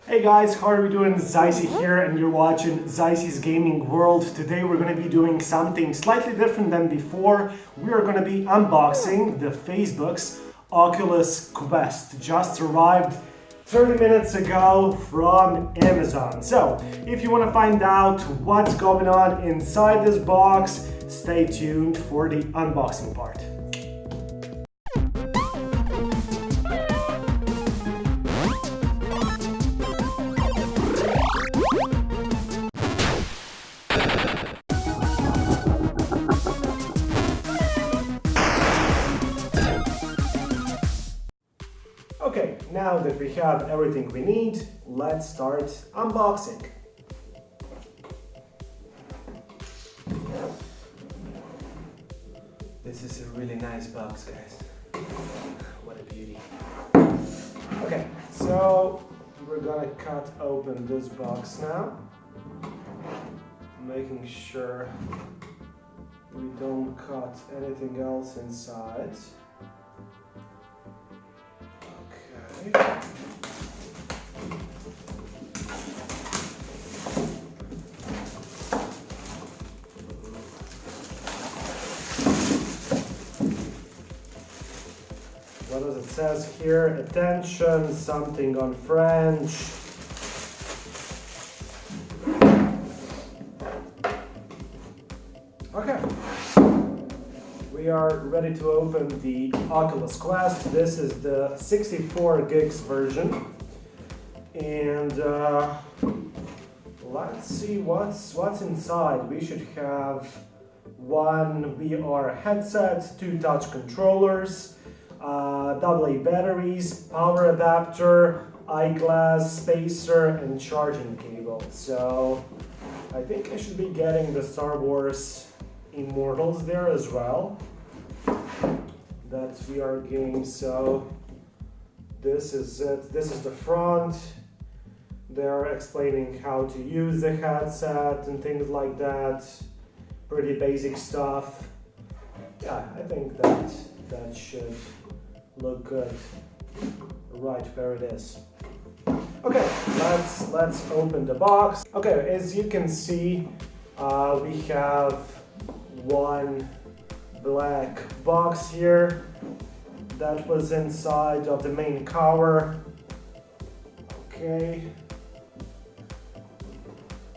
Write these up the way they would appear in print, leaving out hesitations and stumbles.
Hey guys, how are we doing? Zicy here and you're watching Zicy's Gaming World. Today we're going to be doing something slightly different than before. We are going to be unboxing the Facebook's Oculus Quest. Just arrived 30 minutes ago from Amazon. So if you want to find out what's going on inside this box, stay tuned for the unboxing part. Okay, now that we have everything we need, let's start unboxing. This is a really nice box, guys. What a beauty. Okay, so we're gonna cut open this box now, making sure we don't cut anything else inside. What does it says here? Attention, something on French. Okay. We are ready to open the Oculus Quest. This is the 64 gigs version. And let's see what's inside. We should have one VR headset, 2 touch controllers, AA batteries, power adapter, eyeglass, spacer, and charging cable. So I think I should be getting the Star Wars Immortals there as well. That VR game. So this is it. This is the front. They're explaining how to use the headset and things like that. Pretty basic stuff. Yeah, I think that should look good right where it is. Okay, let's open the box. Okay, as you can see, we have one black box here that was inside of the main cover. Okay.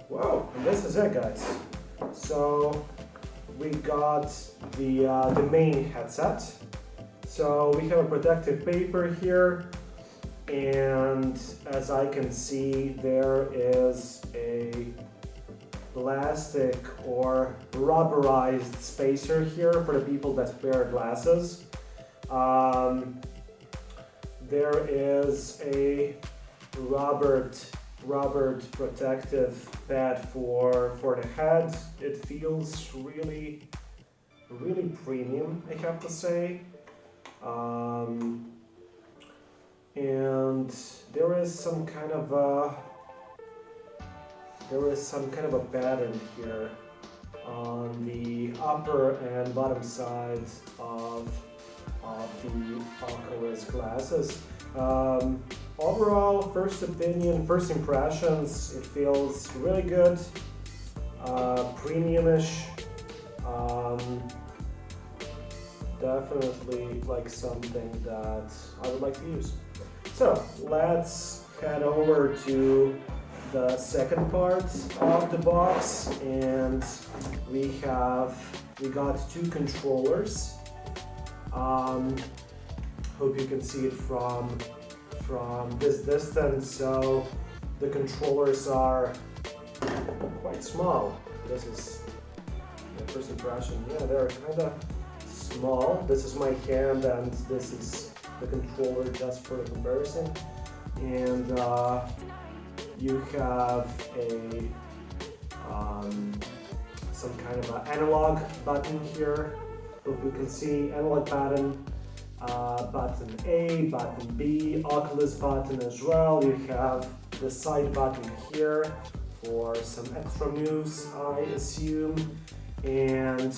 Whoa, and this is it, guys. So we got the main headset. So we have a protective paper here, and as I can see, there is a plastic or rubberized spacer here for the people that wear glasses. There is a rubbered protective pad for the head. It feels really premium, I have to say. And there is some kind of a pattern here on the upper and bottom sides of the Oculus glasses. Overall, first opinion, first impressions, it feels really good, premium-ish. Definitely like something that I would like to use. So let's head over to the second part of the box, and we got 2 controllers. Hope you can see it from this distance. So the controllers are quite small. This is my first impression. Yeah, they're kind of small. This is my hand, and this is the controller just for the comparison. And you have a some kind of an analog button here. Hope you can see analog button, button A, button B, Oculus button as well. You have the side button here for some extra moves, I assume, and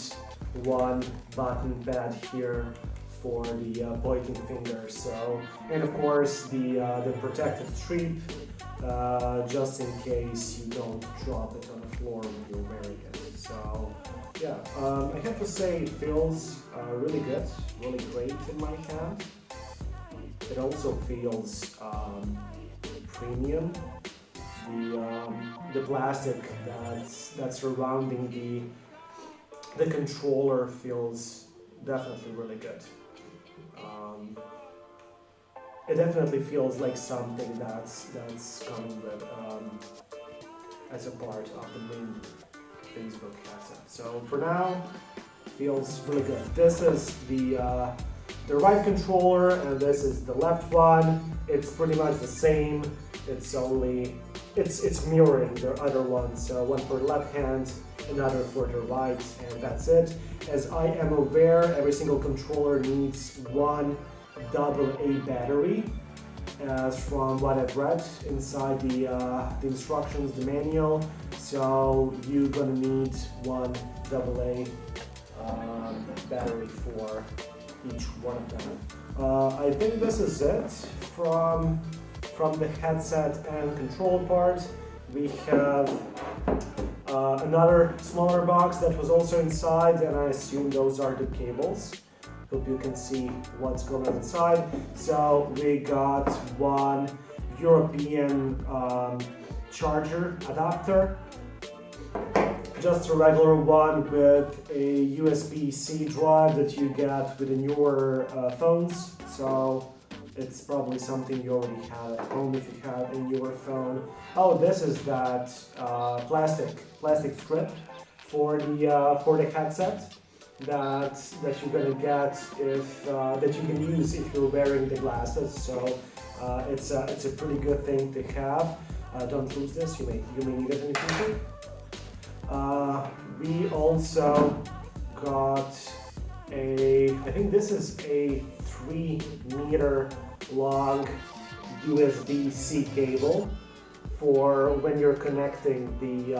one button pad here for the pointing finger. So, and of course the protective strip, just in case you don't drop it on the floor when you're wearing it. So yeah, I have to say it feels really good, really great in my hand. It also feels premium. The plastic that's surrounding the controller feels definitely really good. It definitely feels like something that's coming with as a part of the main Facebook headset. So for now, feels really good. This is the right controller, and this is the left one. It's pretty much the same. It's only it's mirroring the other one. So one for the left hand, another for the right, and that's it. As I am aware, every single controller needs one AA battery, as from what I've read inside the instructions, the manual. So you're gonna need one AA battery for each one of them. I think this is it from the headset and control part. We have another smaller box that was also inside, and I assume those are the cables. Hope you can see what's going on inside. So we got one European charger adapter, just a regular one with a USB-C drive that you get with the newer phones. So it's probably something you already have at home if you have a newer phone. Oh, this is that plastic strip for the headset that you're gonna get if that you can use if you're wearing the glasses. So it's a pretty good thing to have. Don't lose this. You may need it in the future. We also got I think this is a 3-meter long USB-C cable for when you're connecting the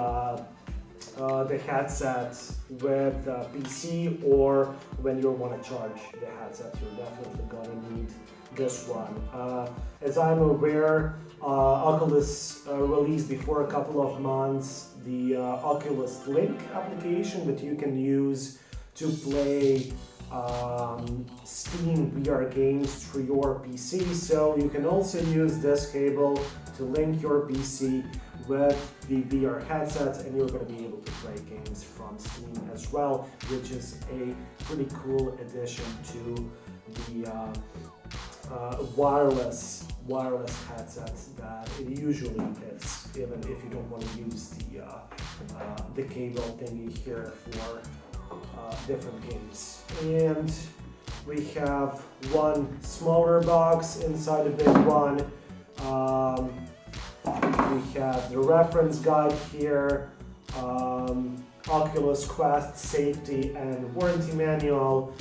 headset with the PC, or when you want to charge the headset. You're definitely going to need this one. As I'm aware, Oculus released before a couple of months the Oculus Link application that you can use to play Steam VR games through your PC. So you can also use this cable to link your PC with the VR headset, and you're going to be able to play games from Steam as well, which is a pretty cool addition to the wireless headset that it usually is, even if you don't want to use the cable thingy here for different games. And we have one smaller box inside the big one. We have the reference guide here, Oculus Quest safety and warranty manual,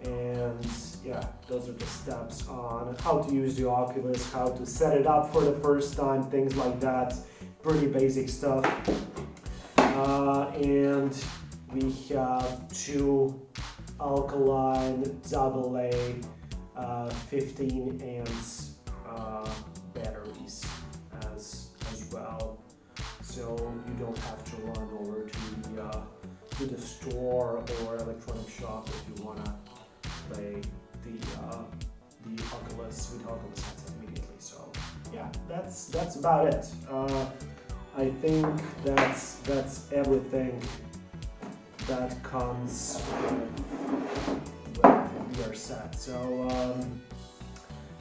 and yeah, those are the steps on how to use the Oculus, how to set it up for the first time, things like that. Pretty basic stuff. And we have two alkaline AA 15 amps batteries as well, so you don't have to run over to the store or electronic shop if you want to play the Oculus with Oculus headset immediately. So yeah, that's about it. I think that's everything that comes with the VR set. So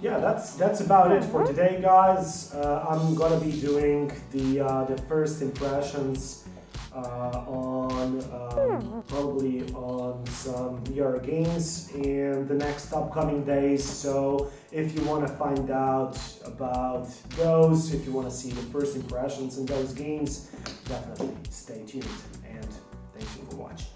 yeah, that's about it for today, guys. I'm gonna be doing the first impressions on probably on some VR games in the next upcoming days. So if you want to find out about those, if you want to see the first impressions in those games, definitely stay tuned, and thank you for watching.